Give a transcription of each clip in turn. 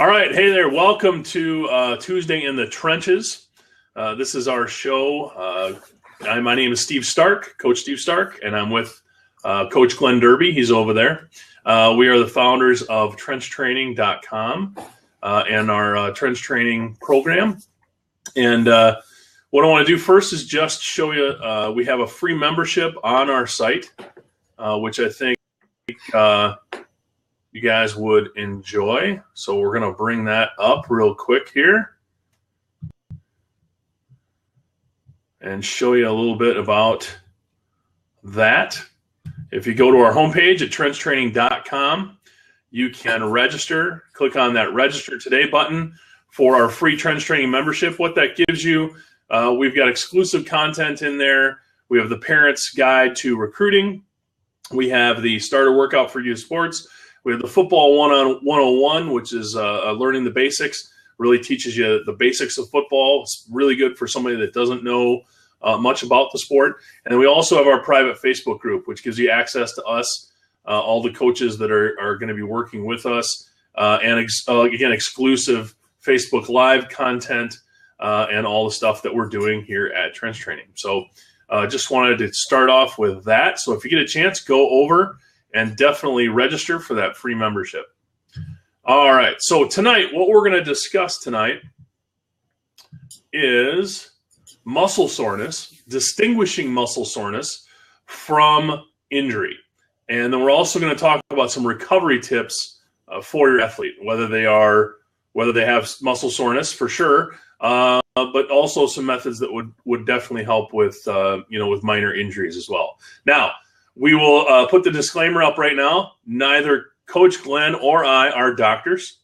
All right. Hey there. Welcome to Tuesday in the Trenches. This is our show. My name is Steve Stark, Coach Steve Stark, and I'm with Coach Glenn Derby. He's over there. We are the founders of trenchtraining.com and our trench training program. And what I want to do first is just show you we have a free membership on our site, which I think you guys would enjoy. So we're going to bring that up real quick here and show you a little bit about that. If you go to our homepage at trenchtraining.com, you can register. Click on that register today button for our free trench training membership. What that gives you, we've got exclusive content in there. We have the parent's guide to recruiting. We have the starter workout for youth sports. We have the football 101, which is learning the basics. Really teaches you the basics of football. It's really good for somebody that doesn't know much about the sport. And then we also have our private Facebook group, which gives you access to us, all the coaches that are going to be working with us, and again, exclusive Facebook Live content and all the stuff that we're doing here at Trench Training. So just wanted to start off with that. So if you get a chance, go over and definitely register for that free membership. All right, so tonight, what we're going to discuss tonight is muscle soreness, distinguishing muscle soreness from injury. And then we're also going to talk about some recovery tips for your athlete, whether they have muscle soreness for sure, but also some methods that would definitely help with with minor injuries as well. Now, we will put the disclaimer up right now. Neither Coach Glenn or I are doctors,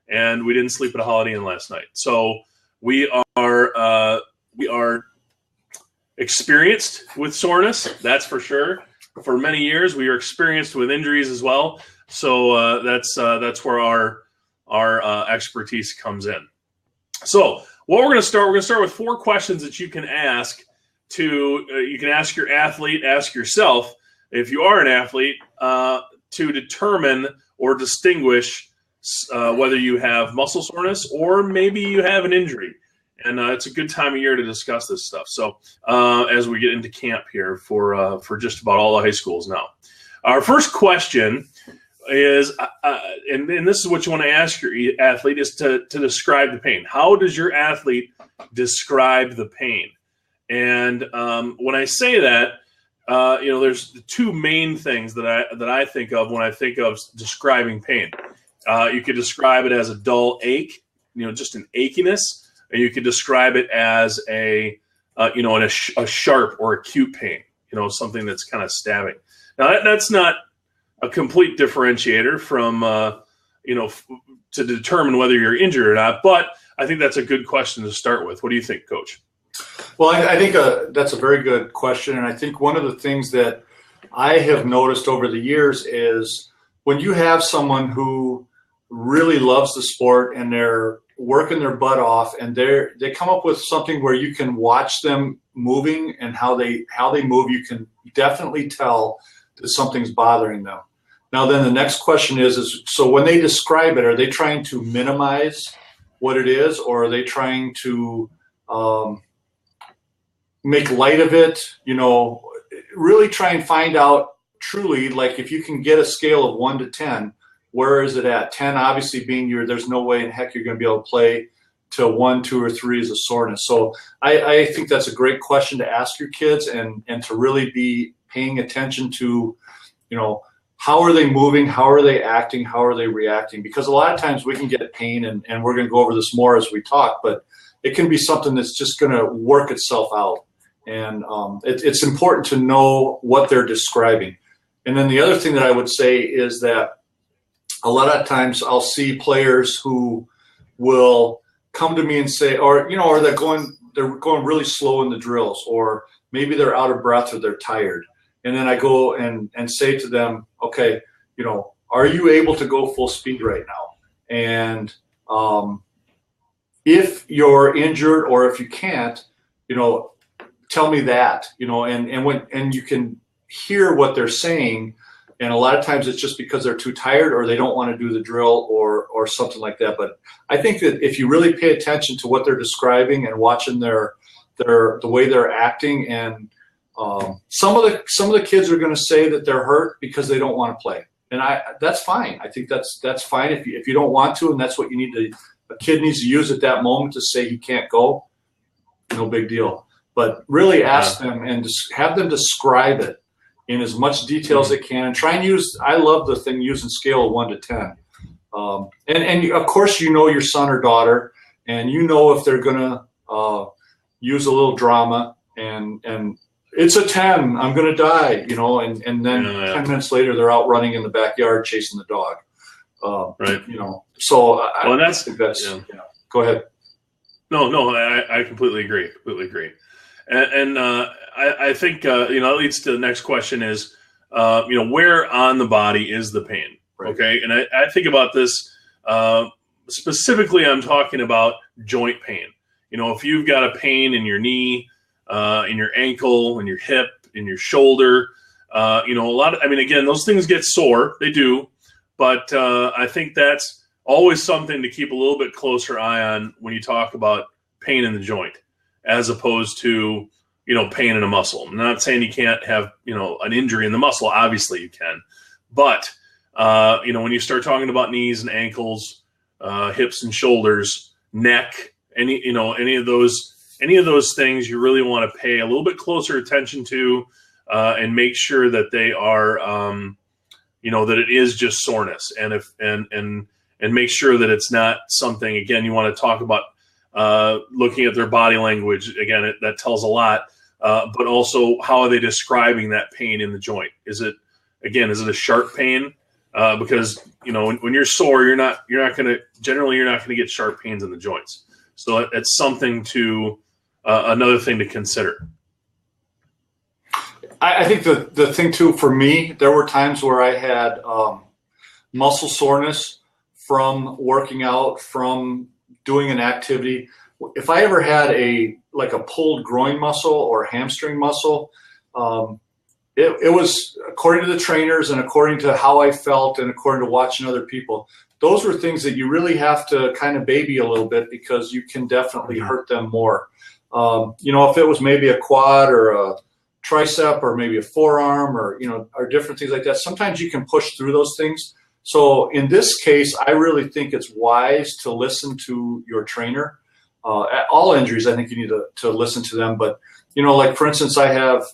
and we didn't sleep at a Holiday Inn last night. So we are experienced with soreness, that's for sure. For many years, we are experienced with injuries as well. So that's where our expertise comes in. So what we're going to start with 4 questions that you can ask you can ask your athlete, ask yourself, if you are an athlete, to determine or distinguish whether you have muscle soreness or maybe you have an injury. And it's a good time of year to discuss this stuff. So as we get into camp here for just about all the high schools now. Our first question is, and this is what you want to ask your athlete, is to describe the pain. How does your athlete describe the pain? And when I say that, there's the 2 main things that I think of when I think of describing pain. You could describe it as a dull ache, just an achiness, and you could describe it as a sharp or acute pain, something that's kind of stabbing. Now that's not a complete differentiator from to determine whether you're injured or not, but I think that's a good question to start with. What do you think, Coach? Well, I think that's a very good question. And I think one of the things that I have noticed over the years is when you have someone who really loves the sport and they're working their butt off and they come up with something where you can watch them moving and how they move, you can definitely tell that something's bothering them. Now, then the next question is so when they describe it, are they trying to minimize what it is, or are they trying to make light of it, really try and find out truly, like if you can get a scale of 1 to 10, where is it at? 10 obviously being there's no way in heck you're going to be able to play to 1, 2, or 3 is a soreness. So I think that's a great question to ask your kids and to really be paying attention to, how are they moving? How are they acting? How are they reacting? Because a lot of times we can get pain, and we're going to go over this more as we talk, but it can be something that's just going to work itself out. And it's important to know what they're describing. And then the other thing that I would say is that a lot of times I'll see players who will come to me and say, or they're going really slow in the drills, or maybe they're out of breath or they're tired. And then I go and say to them, okay, are you able to go full speed right now? And if you're injured or if you can't, tell me that, and you can hear what they're saying, And a lot of times it's just because they're too tired or they don't want to do the drill or something like that. But I think that if you really pay attention to what they're describing and watching the way they're acting, and some of the kids are going to say that they're hurt because they don't want to play, and that's fine. I think that's fine if you don't want to, and that's what you need to. A kid needs to use at that moment to say he can't go. No big deal. But really ask them and have them describe it in as much detail as they can, and try and use. I love the thing using scale of 1 to 10, and of course you know your son or daughter, and you know if they're gonna use a little drama, and it's a 10, I'm gonna die, you know, and then 10 minutes later they're out running in the backyard chasing the dog, right? You know, so I think that's Go ahead. No, I completely agree. And I think, that leads to the next question is, where on the body is the pain? Right. Okay. And I think about this, specifically, I'm talking about joint pain. If you've got a pain in your knee, in your ankle, in your hip, in your shoulder, again, those things get sore. They do. But I think that's always something to keep a little bit closer eye on when you talk about pain in the joint, as opposed to, pain in a muscle. I'm not saying you can't have, an injury in the muscle. Obviously you can. But, when you start talking about knees and ankles, hips and shoulders, neck, any of those things you really want to pay a little bit closer attention to, and make sure that they are, that it is just soreness, and make sure that it's not something, again, you want to talk about looking at their body language. Again, that tells a lot, but also how are they describing that pain in the joint? Is it a sharp pain? Because, when you're sore, you're not going to get sharp pains in the joints. So it's something another thing to consider. I think the thing too, for me, there were times where I had muscle soreness from working out, from doing an activity. If I ever had a pulled groin muscle or hamstring muscle, it was, according to the trainers and according to how I felt and according to watching other people, those were things that you really have to kind of baby a little bit, because you can definitely hurt them more. If it was maybe a quad or a tricep or maybe a forearm or different things like that, sometimes you can push through those things. So in this case, I really think it's wise to listen to your trainer. At all injuries, I think you need to listen to them. But, for instance, I have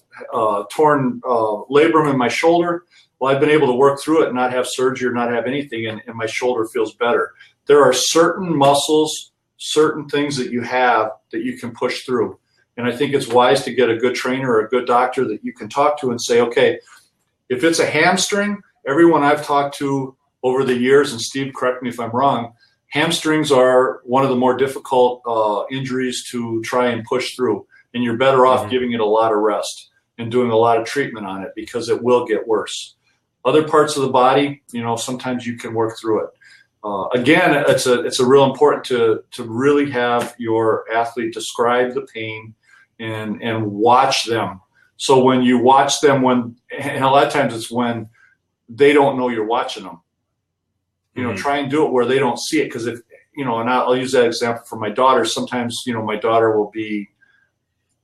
torn labrum in my shoulder. Well, I've been able to work through it and not have surgery or not have anything, and my shoulder feels better. There are certain muscles, certain things that you have that you can push through. And I think it's wise to get a good trainer or a good doctor that you can talk to and say, okay, if it's a hamstring, everyone I've talked to over the years, and Steve, correct me if I'm wrong, hamstrings are one of the more difficult injuries to try and push through. And you're better off giving it a lot of rest and doing a lot of treatment on it, because it will get worse. Other parts of the body, sometimes you can work through it. Again, it's a real important to really have your athlete describe the pain and watch them. So when you watch them, and a lot of times it's when they don't know you're watching them. Try and do it where they don't see it, because if and I'll use that example for my daughter. Sometimes my daughter will be,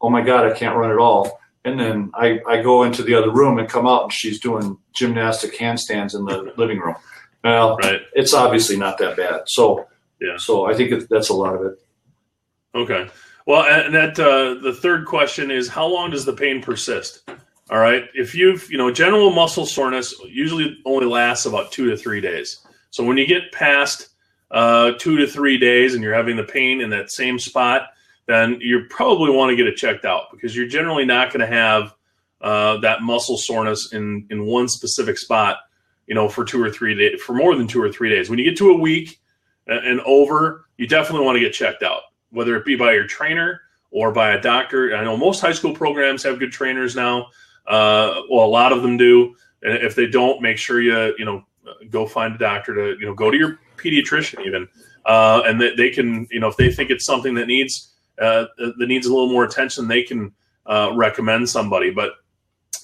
oh my God, I can't run at all. And then I go into the other room and come out and she's doing gymnastic handstands in the living room. Well, It's obviously not that bad. So, So I think that's a lot of it. Okay. Well, and that the third question is, how long does the pain persist? All right. If you've, general muscle soreness usually only lasts about 2 to 3 days. So when you get past 2 to 3 days and you're having the pain in that same spot, then you probably want to get it checked out, because you're generally not going to have that muscle soreness in one specific spot, for 2 or 3 days, for more than 2 or 3 days. When you get to a week and over, you definitely want to get checked out, whether it be by your trainer or by a doctor. I know most high school programs have good trainers now. A lot of them do. And if they don't, make sure you go find a doctor to, go to your pediatrician even. And they can, if they think it's something that needs a little more attention, they can recommend somebody. But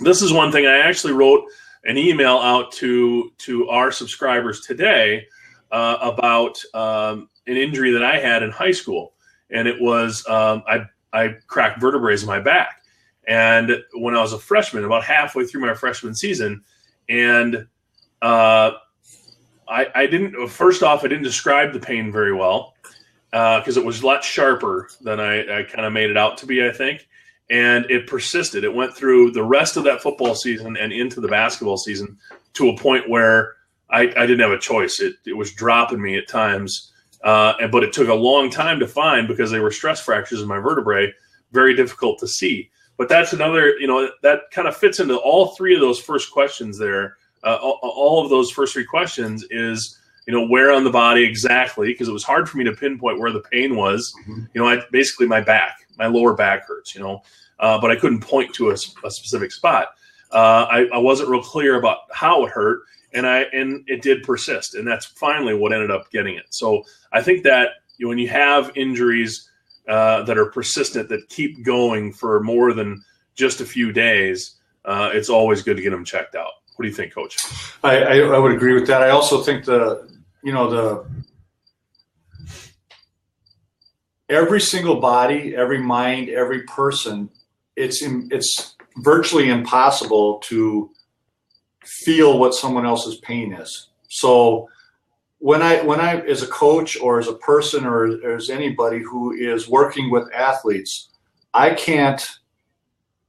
this is one thing I actually wrote an email out to our subscribers today about an injury that I had in high school, and it was I cracked vertebrae in my back, and when I was a freshman, about halfway through my freshman season, and I didn't. First off, I didn't describe the pain very well because it was a lot sharper than I kind of made it out to be, I think. And it persisted. It went through the rest of that football season and into the basketball season to a point where I didn't have a choice. It was dropping me at times, but it took a long time to find because they were stress fractures in my vertebrae, very difficult to see. But that's another, that kind of fits into all three of those first questions there. All of those first three questions is, where on the body exactly, because it was hard for me to pinpoint where the pain was. Basically my lower back hurts, but I couldn't point to a specific spot. I wasn't real clear about how it hurt, and it did persist, and that's finally what ended up getting it. So I think that when you have injuries that are persistent, that keep going for more than just a few days, it's always good to get them checked out. What do you think, Coach? I would agree with that. I also think every single body, every mind, every person, it's virtually impossible to feel what someone else's pain is. So when I as a coach or as a person or as anybody who is working with athletes, I can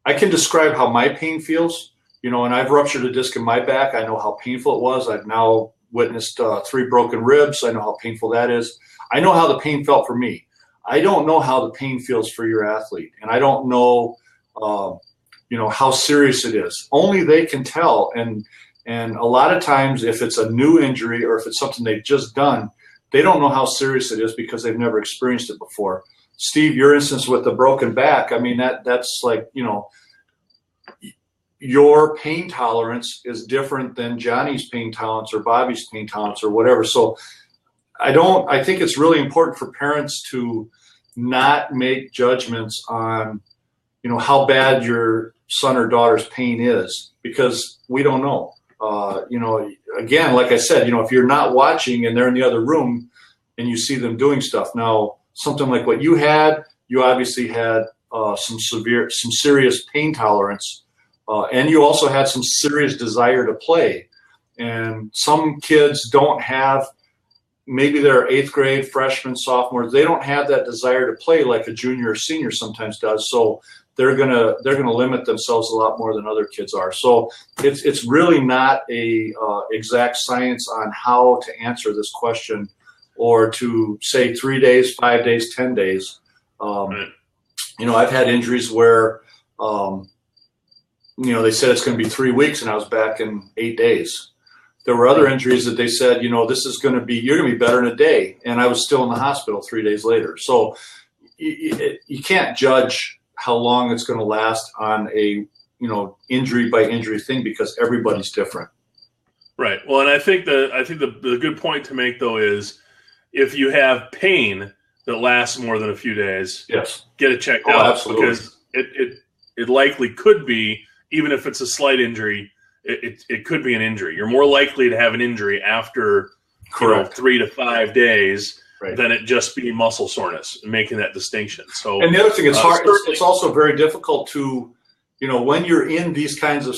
describe how my pain feels. And I've ruptured a disc in my back. I know how painful it was. I've now witnessed 3 broken ribs. I know how painful that is. I know how the pain felt for me. I don't know how the pain feels for your athlete, and I don't know, how serious it is. Only they can tell. And a lot of times, if it's a new injury or if it's something they've just done, they don't know how serious it is because they've never experienced it before. Steve, your instance with the broken back, I mean, that's like, your pain tolerance is different than Johnny's pain tolerance or Bobby's pain tolerance or whatever. So I think it's really important for parents to not make judgments on, how bad your son or daughter's pain is, because we don't know. Again, like I said, if you're not watching and they're in the other room and you see them doing stuff. Now, something like what you had, you obviously had some serious pain tolerance. And you also had some serious desire to play. And some kids don't have, maybe they're 8th grade, freshmen, sophomores, they don't have that desire to play like a junior or senior sometimes does. So they're gonna limit themselves a lot more than other kids are. So it's really not a exact science on how to answer this question, or to say 3 days, 5 days, 10 days. I've had injuries where they said it's going to be 3 weeks, and I was back in 8 days. There were other injuries that they said, you're going to be better in a day. And I was still in the hospital 3 days later. So you can't judge how long it's going to last on a, injury by injury thing, because everybody's different. Right. Well, and I think the good point to make, though, is if you have pain that lasts more than a few days, yes, get it checked out. Absolutely. Because it likely could be, even if it's a slight injury, it could be an injury. You're more likely to have an injury after 3 to 5 days than it just be muscle soreness, making that distinction. So, and the other thing, it's hard. It's also very difficult to, when you're in these kinds of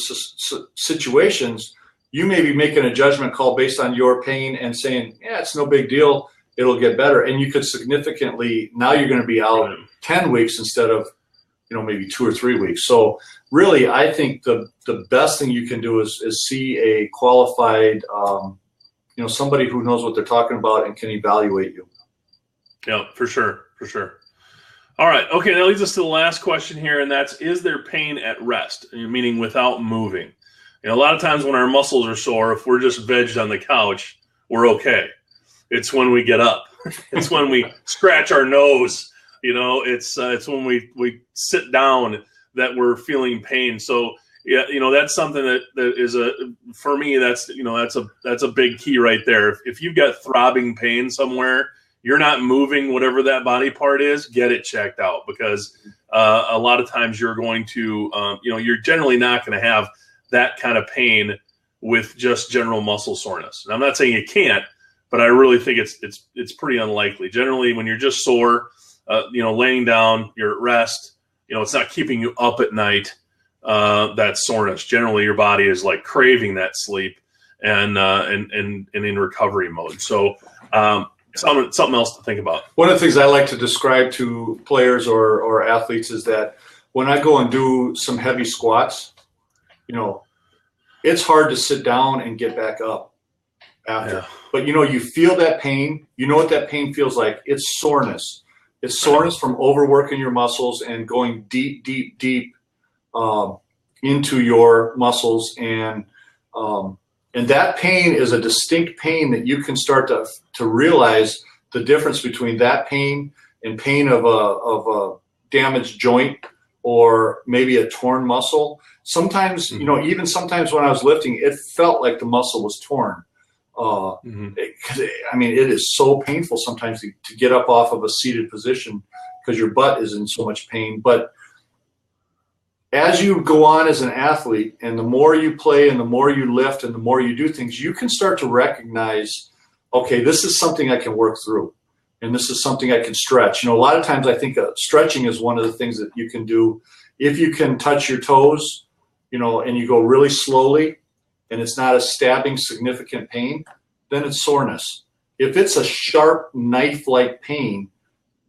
situations, you may be making a judgment call based on your pain and saying, yeah, it's no big deal, it'll get better. And you could significantly, now you're going to be out 10 weeks instead of, maybe 2 or 3 weeks. So really, I think the best thing you can do is see a qualified, somebody who knows what they're talking about and can evaluate you. Yeah, for sure. All right. Okay, that leads us to the last question here, and that's, is there pain at rest, meaning without moving? A lot of times when our muscles are sore, if we're just vegged on the couch, we're okay. It's when we get up. It's when we scratch our nose. It's when we sit down that we're feeling pain. So yeah, that's something that is for me, that's a big key right there. If you've got throbbing pain somewhere, you're not moving whatever that body part is, get it checked out, because a lot of times you're going to, you're generally not going to have that kind of pain with just general muscle soreness. And I'm not saying you can't, but I really think it's pretty unlikely. Generally, when you're just sore, laying down, you're at rest, it's not keeping you up at night. That soreness. Generally, your body is like craving that sleep and in recovery mode. So something else to think about. One of the things I like to describe to players or athletes is that when I go and do some heavy squats, it's hard to sit down and get back up after. Yeah. But you feel that pain. You know what that pain feels like? It's soreness. It's soreness from overworking your muscles and going deep, deep, deep into your muscles, and that pain is a distinct pain that you can start to realize the difference between that pain and pain of a damaged joint or maybe a torn muscle. Sometimes, even sometimes when I was lifting, it felt like the muscle was torn. It is so painful sometimes to get up off of a seated position because your butt is in so much pain. But as you go on as an athlete, and the more you play and the more you lift and the more you do things, you can start to recognize, okay, this is something I can work through, and this is something I can stretch. A lot of times I think stretching is one of the things that you can do. If you can touch your toes, and you go really slowly, and it's not a stabbing, significant pain, then it's soreness. If it's a sharp, knife-like pain,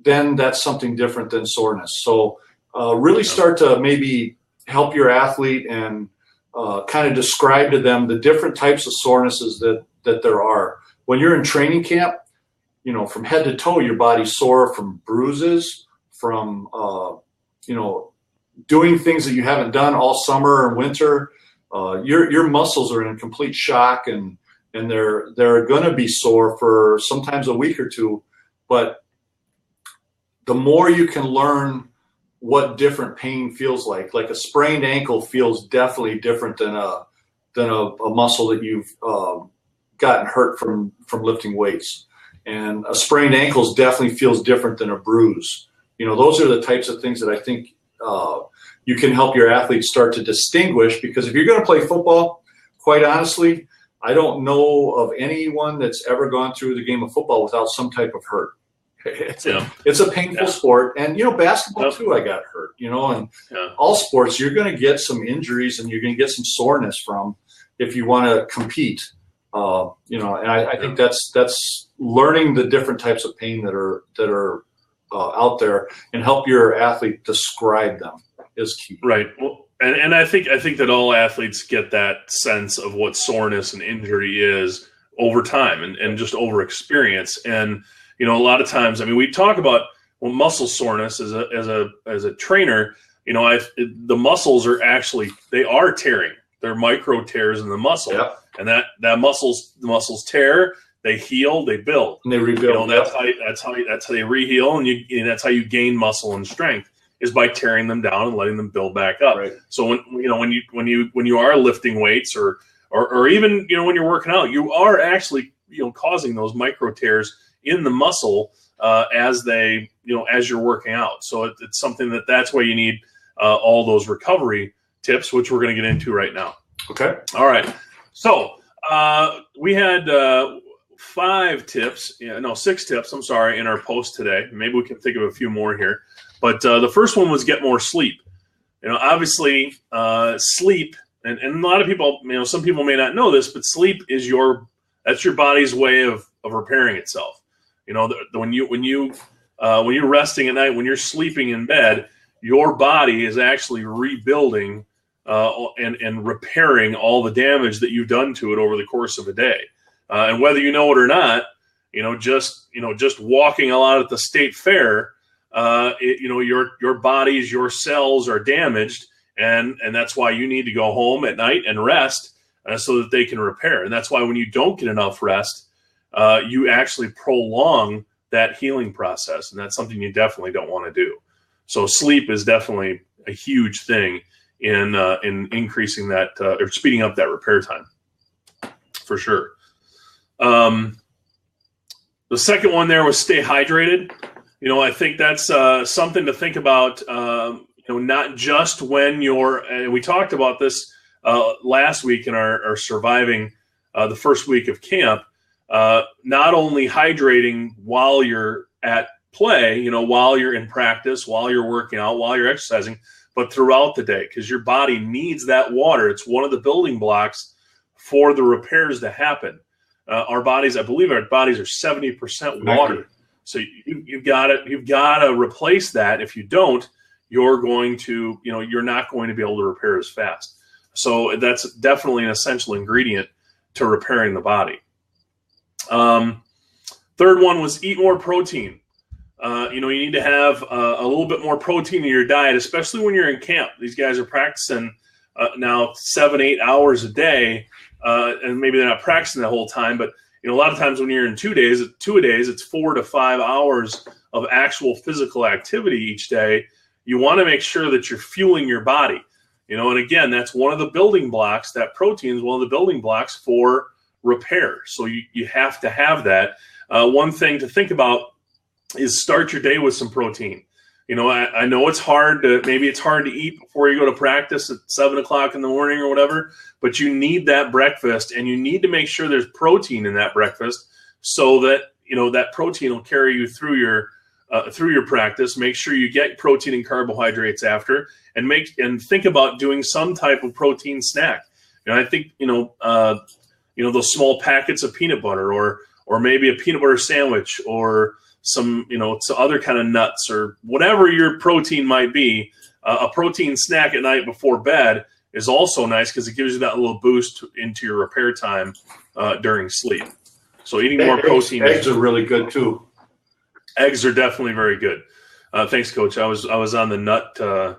then that's something different than soreness. So really start to maybe help your athlete and kind of describe to them the different types of sorenesses that there are. When you're in training camp, from head to toe, your body's sore from bruises, from doing things that you haven't done all summer and winter. Your muscles are in complete shock, and they're going to be sore for sometimes a week or two. But the more you can learn what different pain feels like a sprained ankle feels definitely different than a muscle that you've gotten hurt from lifting weights, and a sprained ankle definitely feels different than a bruise. Those are the types of things that I think you can help your athletes start to distinguish, because if you're going to play football, quite honestly, I don't know of anyone that's ever gone through the game of football without some type of hurt. It's a painful sport, and basketball too. I got hurt, and all sports you're going to get some injuries and you're going to get some soreness from if you want to compete. And I think that's learning the different types of pain that are out there and help your athlete describe them is key. Right. Well, and I think that all athletes get that sense of what soreness and injury is over time and just over experience. And a lot of times, we talk about muscle soreness as a trainer. The muscles are they are tearing. They're micro tears in the muscle, and the muscles tear. They heal, they build, and they rebuild. That's how they reheal, and that's how you gain muscle and strength, is by tearing them down and letting them build back up. Right. So when you are lifting weights or even when you're working out, you are actually causing those micro tears in the muscle as you're working out. So it's something that's why you need all those recovery tips, which we're going to get into right now. Okay. All right. So we had 6 tips, I'm sorry, in our post today. Maybe we can think of a few more here. But the first one was get more sleep. Obviously, sleep, and a lot of people, some people may not know this, but sleep is that's your body's way of repairing itself. When you're resting at night, when you're sleeping in bed, your body is actually rebuilding and repairing all the damage that you've done to it over the course of a day. And whether you know it or not, just walking a lot at the state fair, your bodies, your cells are damaged, and that's why you need to go home at night and rest so that they can repair. And that's why when you don't get enough rest, you actually prolong that healing process, and that's something you definitely don't want to do. So sleep is definitely a huge thing in increasing that or speeding up that repair time, for sure. The second one there was stay hydrated. I think that's something to think about. Not just when and we talked about this last week in our surviving the first week of camp, not only hydrating while you're at play, while you're in practice, while you're working out, while you're exercising, but throughout the day, because your body needs that water. It's one of the building blocks for the repairs to happen. Our bodies, I believe our bodies are 70% water. So you've got to replace that. If you don't, you're not going to be able to repair as fast. So that's definitely an essential ingredient to repairing the body. Third one was eat more protein. You need to have a little bit more protein in your diet, especially when you're in camp. These guys are practicing now 7-8 hours a day, and maybe they're not practicing the whole time, but a lot of times when you're in 2 days, it's 4 to 5 hours of actual physical activity each day. You want to make sure that you're fueling your body, and again, that's one of the building blocks. That protein is one of the building blocks for repair. So you have to have that. One thing to think about is start your day with some protein. I know it's hard to eat before you go to practice at 7 o'clock in the morning or whatever, but you need that breakfast, and you need to make sure there's protein in that breakfast so that, that protein will carry you through your practice. Make sure you get protein and carbohydrates after, and think about doing some type of protein snack. I think, those small packets of peanut butter or maybe a peanut butter sandwich or some other kind of nuts or whatever your protein might be. A protein snack at night before bed is also nice because it gives you that little boost into your repair time during sleep. So eating more protein. Eggs are really good too. Eggs are definitely very good. Thanks, Coach. I was on the nut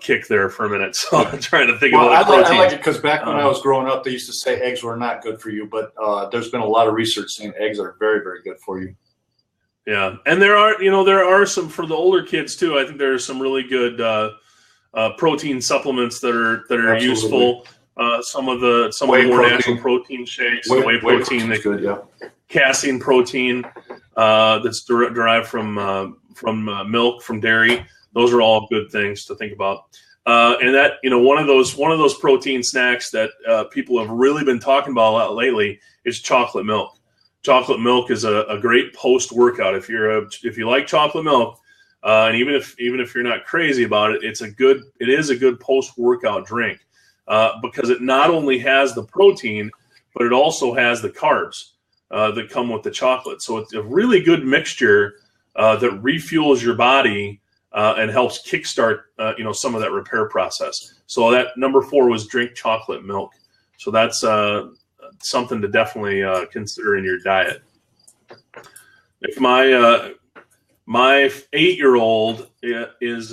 kick there for a minute, so I'm trying to think about protein. I like it because back when I was growing up, they used to say eggs were not good for you, but there's been a lot of research saying eggs are very, very good for you. Yeah, and there are some for the older kids too. I think there are some really good protein supplements that are useful. Some of the more natural protein shakes, whey protein, good, yeah. Casein protein that's derived from milk, from dairy. Those are all good things to think about. And that one of those protein snacks that people have really been talking about a lot lately is chocolate milk. Chocolate milk is a great post-workout. If you like chocolate milk, and even if you're not crazy about it, it is a good post-workout drink because it not only has the protein, but it also has the carbs that come with the chocolate. So it's a really good mixture that refuels your body and helps kickstart some of that repair process. So that number 4 was drink chocolate milk. So that's something to definitely consider in your diet. If my 8-year-old is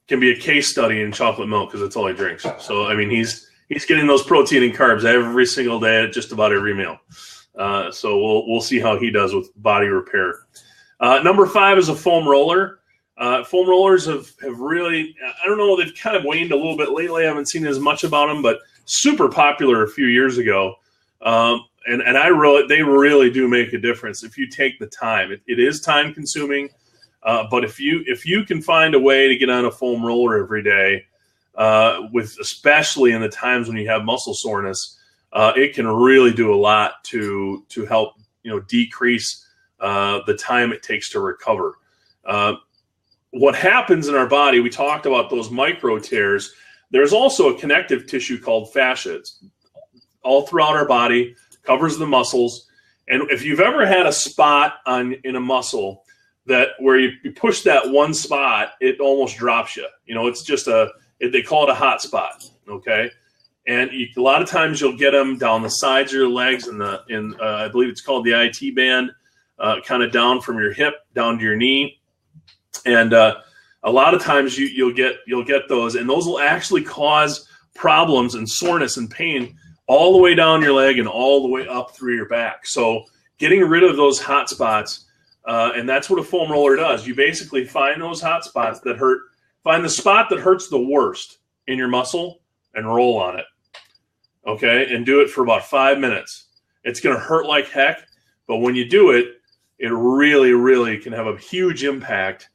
can be a case study in chocolate milk because that's all he drinks. So I mean he's getting those protein and carbs every single day at just about every meal. So we'll see how he does with body repair. Number 5 is a foam roller. Foam rollers have really, I don't know, they've kind of waned a little bit lately. I haven't seen as much about them, but super popular a few years ago. And they really do make a difference if you take the time. It is time consuming, but if you can find a way to get on a foam roller every day, especially in the times when you have muscle soreness, it can really do a lot to help decrease the time it takes to recover. What happens in our body, we talked about those micro tears. There's also a connective tissue called fascia. It's all throughout our body, covers the muscles. And if you've ever had a spot in a muscle where you push that one spot, it almost drops you. It's just they call it a hot spot, okay? And a lot of times you'll get them down the sides of your legs I believe it's called the IT band, kind of down from your hip down to your knee. And a lot of times you'll get those, and those will actually cause problems and soreness and pain all the way down your leg and all the way up through your back. So getting rid of those hot spots, and that's what a foam roller does. You basically find those hot spots that hurt, find the spot that hurts the worst in your muscle and roll on it, okay? And do it for about 5 minutes. It's going to hurt like heck, but when you do it, it really, really can have a huge impact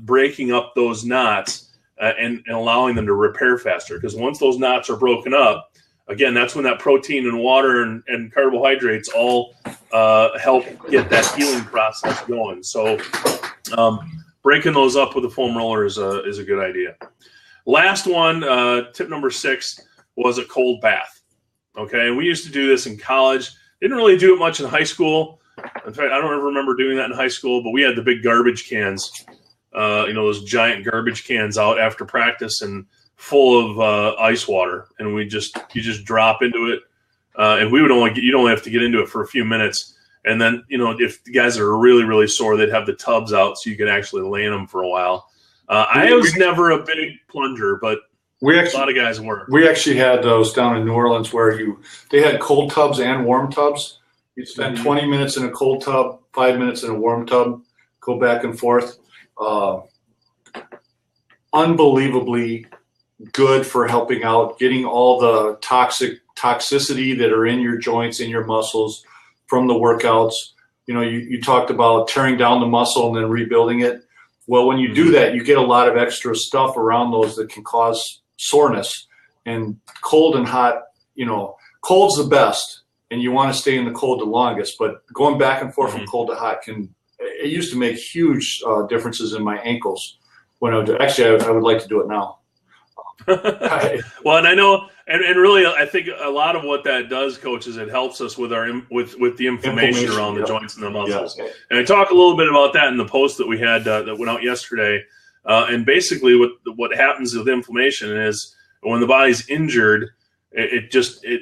breaking up those knots and allowing them to repair faster. Because once those knots are broken up, again, that's when that protein and water and carbohydrates all help get that healing process going. So breaking those up with a foam roller is a good idea. Last one, tip number 6, was a cold bath. Okay, and we used to do this in college. Didn't really do it much in high school. In fact, I don't ever remember doing that in high school, but we had the big garbage cans, those giant garbage cans out after practice and full of ice water. And you just drop into it. And you'd only have to get into it for a few minutes. And then, if the guys are really, really sore, they'd have the tubs out so you could actually lay in them for a while. I was never a big plunger, but a lot of guys were. We actually had those down in New Orleans where they had cold tubs and warm tubs. You'd spend 20 minutes in a cold tub, 5 minutes in a warm tub, go back and forth. Unbelievably good for helping out, getting all the toxicity that are in your joints, in your muscles from the workouts. You talked about tearing down the muscle and then rebuilding it. Well, when you do that, you get a lot of extra stuff around those that can cause soreness. And cold and hot, cold's the best, and you want to stay in the cold the longest. But going back and forth from cold to hot it used to make huge differences in my ankles when I would I would like to do it now. Well, and I know, and really, I think a lot of what that does, Coach, is it helps us with with the inflammation around the joints and the muscles. Yeah. And I talk a little bit about that in the post that we had that went out yesterday. And basically, what happens with inflammation is when the body's injured, the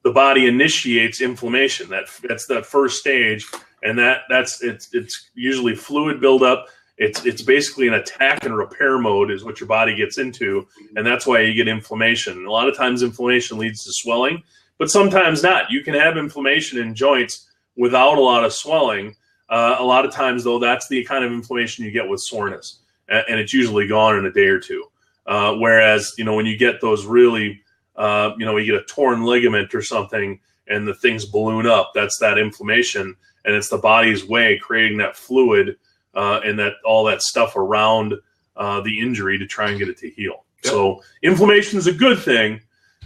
body initiates inflammation. That's that first stage, and it's usually fluid buildup. It's basically an attack and repair mode is what your body gets into, and that's why you get inflammation. A lot of times inflammation leads to swelling, but sometimes not. You can have inflammation in joints without a lot of swelling. A lot of times, though, that's the kind of inflammation you get with soreness, and it's usually gone in a day or two. Whereas, when you get those really, you get a torn ligament or something and the things balloon up, that's that inflammation, and it's the body's way creating that fluid and all that stuff around the injury to try and get it to heal. Yep. So inflammation is a good thing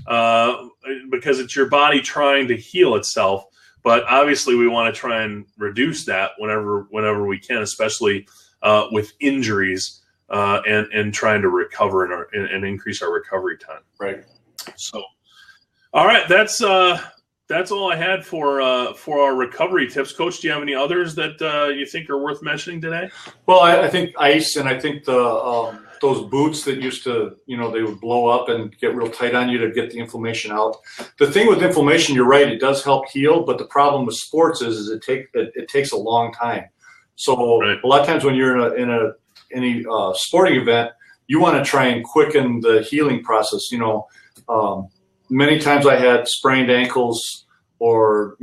because it's your body trying to heal itself. But obviously, we want to try and reduce that whenever we can, especially with injuries and trying to recover and increase our recovery time. Right. So, all right, that's all I had for our recovery tips. Coach, do you have any others that you think are worth mentioning today? Well, I think ice, and I think those boots that used to, they would blow up and get real tight on you to get the inflammation out. The thing with inflammation, you're right, it does help heal, but the problem with sports is it takes a long time. So right. A lot of times when you're in any sporting event, you want to try and quicken the healing process. Many times I had sprained ankles or,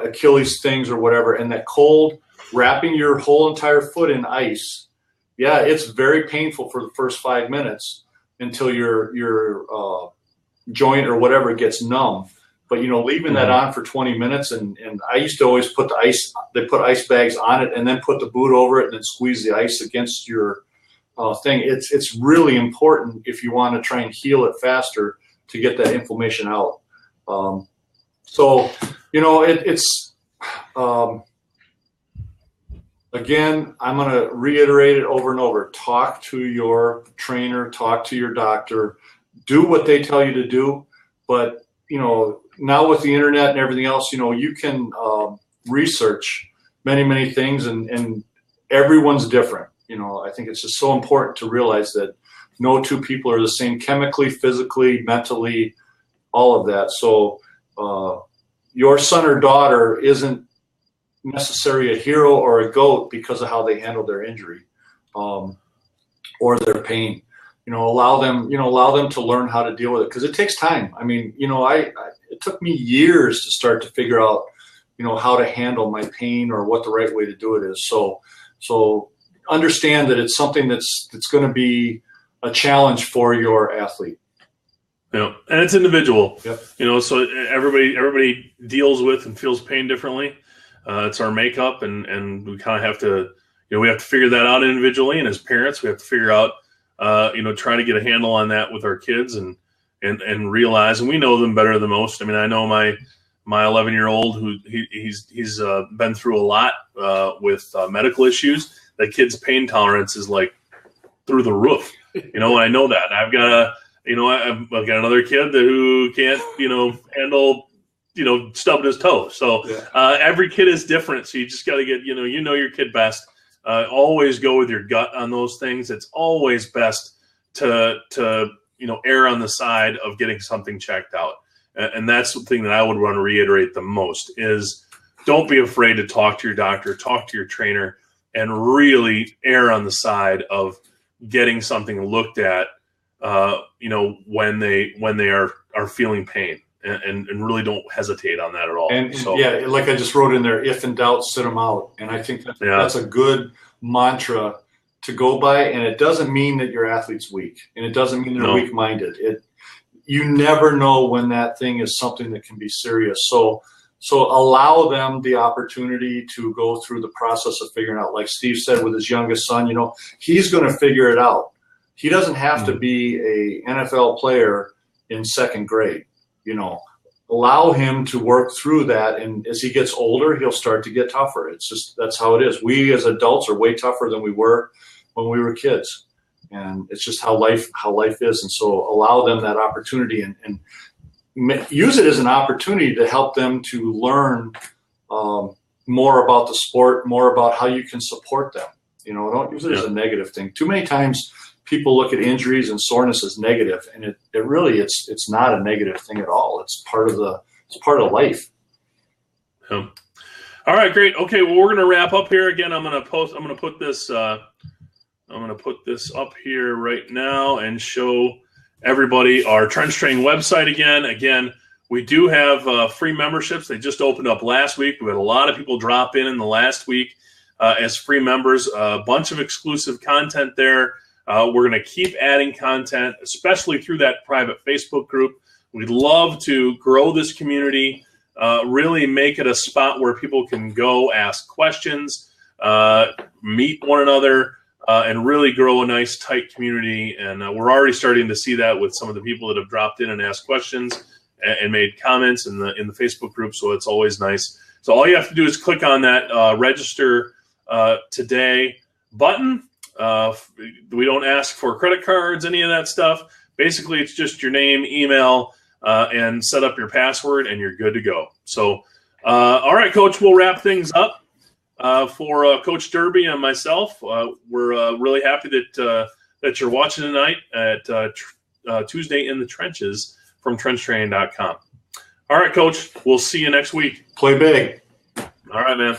Achilles things or whatever, and that cold, wrapping your whole entire foot in ice, yeah, it's very painful for the first 5 minutes until your joint or whatever gets numb. But, leaving that on for 20 minutes, and I used to always put they put ice bags on it and then put the boot over it and then squeeze the ice against your thing. It's really important if you want to try and heal it faster to get that inflammation out. Again, I'm going to reiterate it over and over. Talk to your trainer, talk to your doctor, do what they tell you to do. But, now with the internet and everything else, you can research many, many things, and everyone's different. I think it's just so important to realize that no two people are the same chemically, physically, mentally, all of that. So your son or daughter isn't necessarily a hero or a GOAT because of how they handle their injury or their pain. Allow them to learn how to deal with it, because it takes time. I mean, it took me years to start to figure out, how to handle my pain or what the right way to do it is. So understand that it's something that's going to be a challenge for your athlete. And it's individual. Yep. So everybody deals with and feels pain differently. It's our makeup, and we kind of have to, we have to figure that out individually. And as parents, we have to figure out try to get a handle on that with our kids and realize, and we know them better than most. I mean, I know my 11-year-old who he's been through a lot with medical issues. That kid's pain tolerance is like through the roof, and I know that. I've got I've got another kid who can't, handle, stubbing his toe. So every kid is different. So you just got to get, your kid best. Always go with your gut on those things. It's always best to err on the side of getting something checked out. And that's the thing that I would want to reiterate the most is don't be afraid to talk to your doctor, talk to your trainer, and really err on the side of getting something looked at, when they are feeling pain, and really don't hesitate on that at all. And like I just wrote in there, if in doubt, sit them out. And I think that's a good mantra to go by. And it doesn't mean that your athlete's weak, and it doesn't mean they're weak-minded. You never know when that thing is something that can be serious. So allow them the opportunity to go through the process of figuring out, like Steve said with his youngest son, he's going to figure it out. He doesn't have to be a NFL player in second grade. Allow him to work through that. And as he gets older, he'll start to get tougher. It's just, that's how it is. We as adults are way tougher than we were when we were kids. And it's just how life is. And so allow them that opportunity and use it as an opportunity to help them to learn more about the sport, more about how you can support them. Don't use it as a negative thing. Too many times people look at injuries and soreness as negative, and it really it's not a negative thing at all. It's part of life. Yeah. All right, great. Okay, well, we're going to wrap up here. Again, I'm going to put this up here right now and show everybody our Trench Train website again. Again, we do have free memberships. They just opened up last week. We had a lot of people drop in the last week as free members. A bunch of exclusive content there. We're going to keep adding content, especially through that private Facebook group. We'd love to grow this community, really make it a spot where people can go ask questions, meet one another, and really grow a nice, tight community. And we're already starting to see that with some of the people that have dropped in and asked questions and made comments in the Facebook group. So it's always nice. So all you have to do is click on that register today button. We don't ask for credit cards, any of that stuff. Basically, it's just your name, email, and set up your password, and you're good to go. So, all right, Coach, we'll wrap things up. For Coach Derby and myself, we're really happy that you're watching tonight at Tuesday in the Trenches from TrenchTraining.com. All right, Coach, we'll see you next week. Play big. All right, man.